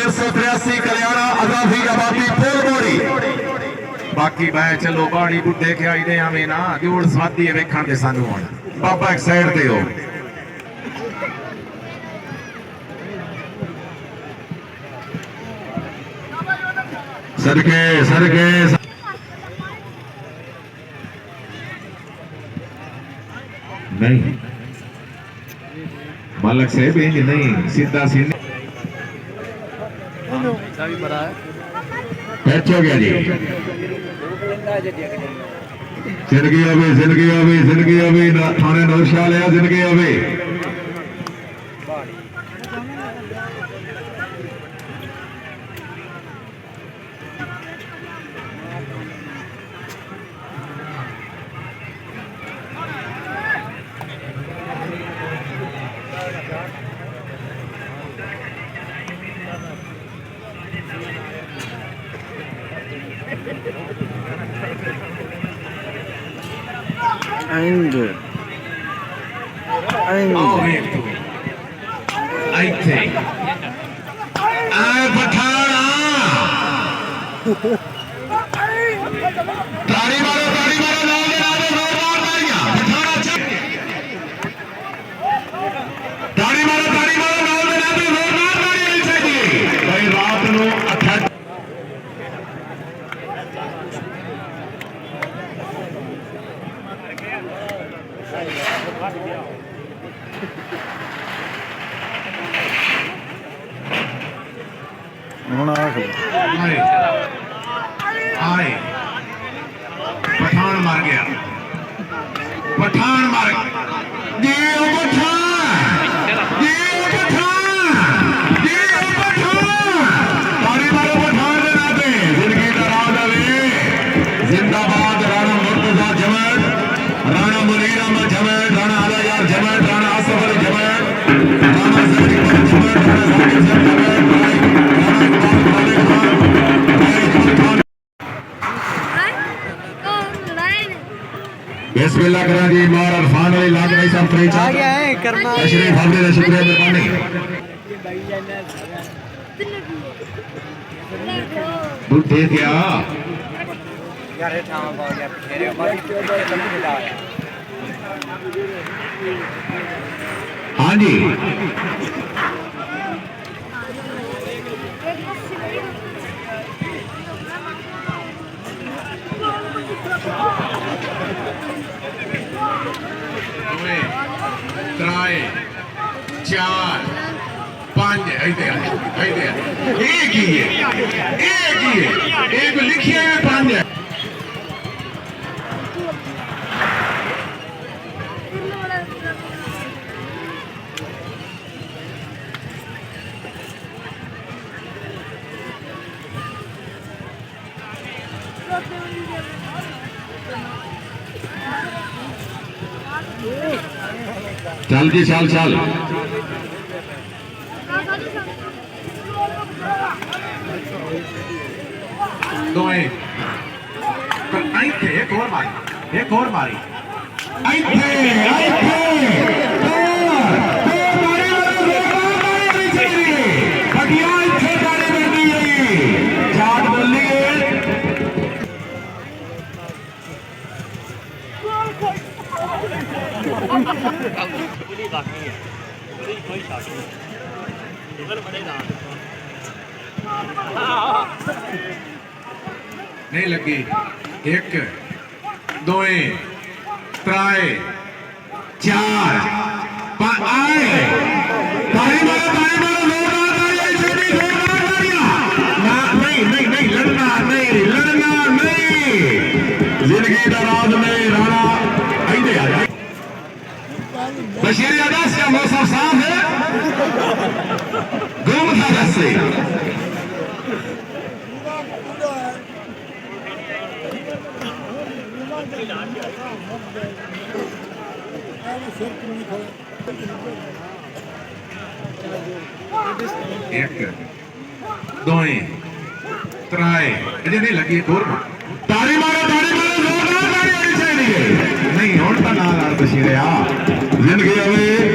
183 कल्याणा अजाफी आबादी पोल मोड़ी बाकी मैं चलो बाड़ी बुढ़े के आई दे आवे ना जोड़ साथी वेखण दे सानू हुण बाबा एक साइड ते हो सदके सदके नहीं मालक से भी नहीं सीधा सीधे पैच हो गया जी जिंदगी अभी थाने नौशा लिया जिंदगी अभी ताड़ी मारो आए पठान मार गया पठान मार जिंदाबाद राणा मुर्तजा जमैत राणा मुनीर अहमद जमैत राणा आलायार जमैत राणा आसफ अली जमैत राणा जहरी जमैत राणा जाकिर जमैत बिस्मिल्लाह करा जी मार अरफान अली लाग भाई साहब फ्री आ गया है करना तशरीफ हमने शुक्रिया मेहरबानी दूध दे दिया यार ठाम हो गया फेरे हमारी हां जी त्राए चार पांच एक ही है एक लिखिए है पांच चल जी चल चल एक और मारी नहीं लगी एक दो त्राए चार आए नहीं लड़ना नहीं जिंदगी का राज नहीं राणा बशीर अदास का मौसम साफ है गुम था से एक दो त्राए अजय नहीं लगी और तारी मारो जोरदार तारी आनी चाहिए नहीं होता ना बशीर जिंदगी